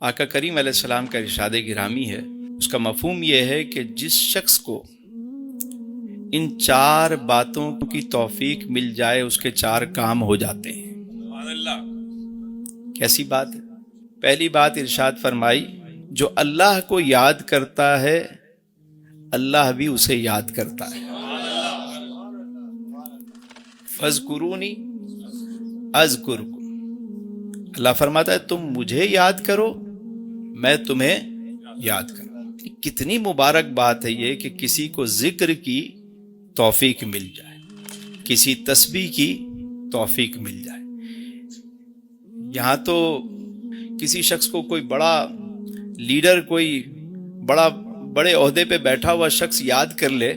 آقا کریم علیہ السلام کا ارشاد گرامی ہے، اس کا مفہوم یہ ہے کہ جس شخص کو ان 4 باتوں کی توفیق مل جائے اس کے 4 کام ہو جاتے ہیں۔ سبحان اللہ۔ کیسی بات ہے؟ پہلی بات ارشاد فرمائی، جو اللہ کو یاد کرتا ہے اللہ بھی اسے یاد کرتا ہے۔ فاذکرونی اذکرکم، اللہ فرماتا ہے تم مجھے یاد کرو میں تمہیں یاد کروں۔ کتنی مبارک بات ہے یہ کہ کسی کو ذکر کی توفیق مل جائے، کسی تسبیح کی توفیق مل جائے۔ یہاں تو کسی شخص کو کوئی بڑا لیڈر، کوئی بڑے عہدے پہ بیٹھا ہوا شخص یاد کر لے،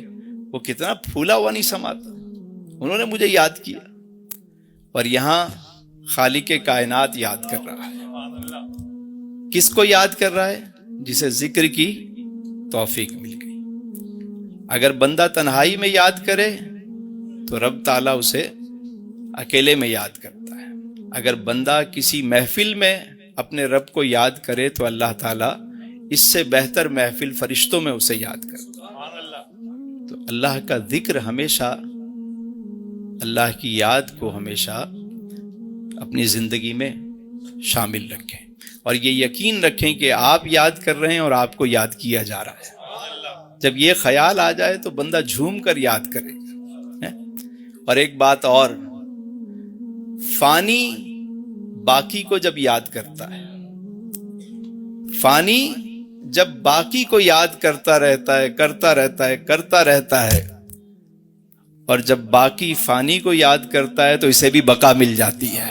وہ کتنا پھولا ہوا نہیں سماتا، انہوں نے مجھے یاد کیا۔ اور یہاں خالق کائنات یاد کر رہا ہے۔ کس کو یاد کر رہا ہے؟ جسے ذکر کی توفیق مل گئی۔ اگر بندہ تنہائی میں یاد کرے تو رب تعالیٰ اسے اکیلے میں یاد کرتا ہے۔ اگر بندہ کسی محفل میں اپنے رب کو یاد کرے تو اللہ تعالیٰ اس سے بہتر محفل فرشتوں میں اسے یاد کرتا ہے۔ تو اللہ کا ذکر ہمیشہ، اللہ کی یاد کو ہمیشہ اپنی زندگی میں شامل رکھیں، اور یہ یقین رکھیں کہ آپ یاد کر رہے ہیں اور آپ کو یاد کیا جا رہا ہے۔ جب یہ خیال آ جائے تو بندہ جھوم کر یاد کرے گا۔ اور ایک بات اور، فانی باقی کو جب یاد کرتا ہے، فانی جب باقی کو یاد کرتا رہتا ہے، اور جب باقی فانی کو یاد کرتا ہے تو اسے بھی بقا مل جاتی ہے،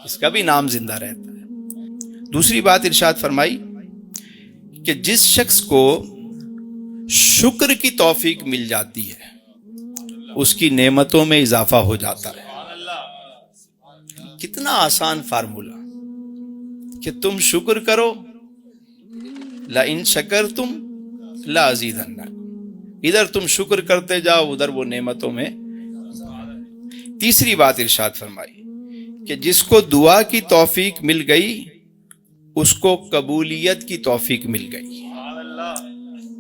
اس کا بھی نام زندہ رہتا ہے۔ دوسری بات ارشاد فرمائی کہ جس شخص کو شکر کی توفیق مل جاتی ہے اس کی نعمتوں میں اضافہ ہو جاتا ہے۔ کتنا آسان فارمولا کہ تم شکر کرو، لئن شکرتم لازیدنکم، ادھر تم شکر کرتے جاؤ ادھر وہ نعمتوں میں۔ تیسری بات ارشاد فرمائی کہ جس کو دعا کی توفیق مل گئی اس کو قبولیت کی توفیق مل گئی۔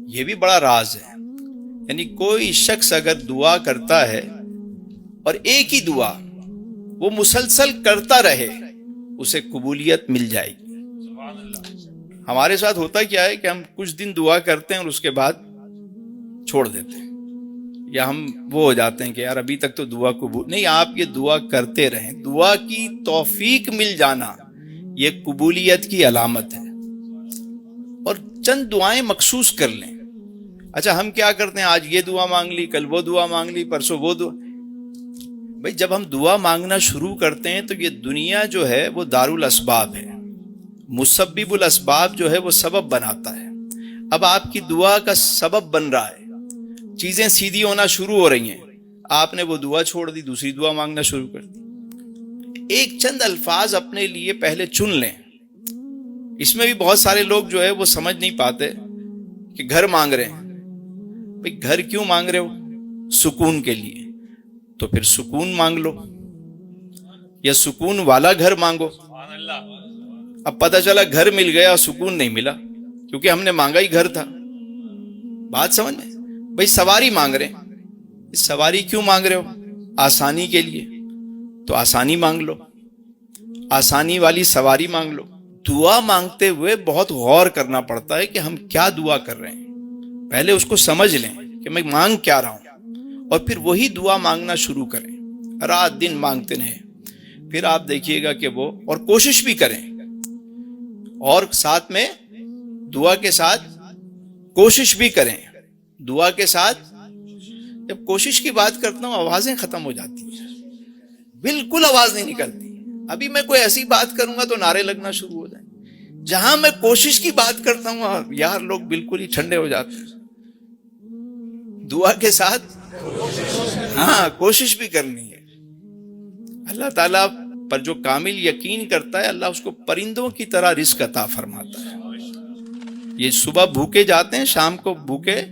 یہ بھی بڑا راز ہے، یعنی کوئی شخص اگر دعا کرتا ہے اور ایک ہی دعا وہ مسلسل کرتا رہے اسے قبولیت مل جائے گی۔ ہمارے ساتھ ہوتا کیا ہے کہ ہم کچھ دن دعا کرتے ہیں اور اس کے بعد چھوڑ دیتے ہیں، یا ہم وہ ہو جاتے ہیں کہ یار ابھی تک تو دعا قبول نہیں۔ آپ یہ دعا کرتے رہیں، دعا کی توفیق مل جانا یہ قبولیت کی علامت ہے۔ اور چند دعائیں مخصوص کر لیں۔ اچھا ہم کیا کرتے ہیں، آج یہ دعا مانگ لی، کل وہ دعا مانگ لی، پرسوں وہ دعا۔ بھئی جب ہم دعا مانگنا شروع کرتے ہیں تو یہ دنیا جو ہے وہ دارالاسباب ہے، مسبب الاسباب جو ہے وہ سبب بناتا ہے۔ اب آپ کی دعا کا سبب بن رہا ہے، چیزیں سیدھی ہونا شروع ہو رہی ہیں، آپ نے وہ دعا چھوڑ دی، دوسری دعا مانگنا شروع کر دی۔ ایک چند الفاظ اپنے لیے پہلے چن لیں۔ اس میں بھی بہت سارے لوگ جو ہے وہ سمجھ نہیں پاتے کہ گھر مانگ رہے ہیں۔ بھئی گھر کیوں مانگ رہے ہو؟ سکون کے لیے، تو پھر سکون مانگ لو، یا سکون والا گھر مانگو۔ اب پتہ چلا گھر مل گیا سکون نہیں ملا، کیونکہ ہم نے مانگا ہی گھر تھا۔ بات سمجھ میں؟ بھئی سواری مانگ رہے ہیں، سواری کیوں مانگ رہے ہو؟ آسانی کے لیے، تو آسانی مانگ لو، آسانی والی سواری مانگ لو۔ دعا مانگتے ہوئے بہت غور کرنا پڑتا ہے کہ ہم کیا دعا کر رہے ہیں، پہلے اس کو سمجھ لیں کہ میں مانگ کیا رہا ہوں، اور پھر وہی دعا مانگنا شروع کریں، رات دن مانگتے رہیں۔ پھر آپ دیکھیے گا کہ وہ، اور کوشش بھی کریں، اور ساتھ میں دعا کے ساتھ کوشش بھی کریں۔ دعا کے ساتھ جب کوشش کی بات کرتا ہوں آوازیں ختم ہو جاتی ہیں، بالکل آواز نہیں نکلتی۔ ابھی میں کوئی ایسی بات کروں گا تو نعرے لگنا شروع ہو جائیں۔ جہاں میں کوشش کی بات کرتا ہوں یار لوگ بالکل ہی ٹھنڈے ہو جاتے ہیں۔ دعا کے ساتھ ہاں کوشش بھی کرنی ہے۔ اللہ تعالیٰ پر جو کامل یقین کرتا ہے اللہ اس کو پرندوں کی طرح رزق عطا فرماتا ہے۔ یہ صبح بھوکے جاتے ہیں، شام کو بھوکے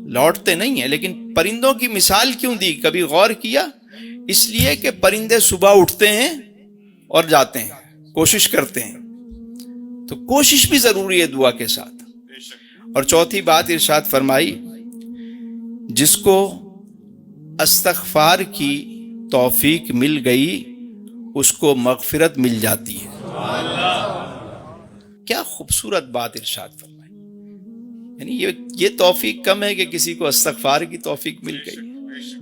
لوٹتے نہیں ہیں، لیکن پرندوں کی مثال کیوں دی؟ کبھی غور کیا؟ اس لیے کہ پرندے صبح اٹھتے ہیں اور جاتے ہیں، کوشش کرتے ہیں، تو کوشش بھی ضروری ہے دعا کے ساتھ. اور چوتھی بات ارشاد فرمائی جس کو استغفار کی توفیق مل گئی اس کو مغفرت مل جاتی ہے. کیا خوبصورت بات ارشاد فرمائی. یعنی یہ توفیق کم ہے کہ کسی کو استغفار کی توفیق مل گئی,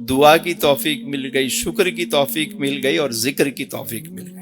دعا کی توفیق مل گئی, شکر کی توفیق مل گئی اور ذکر کی توفیق مل گئی.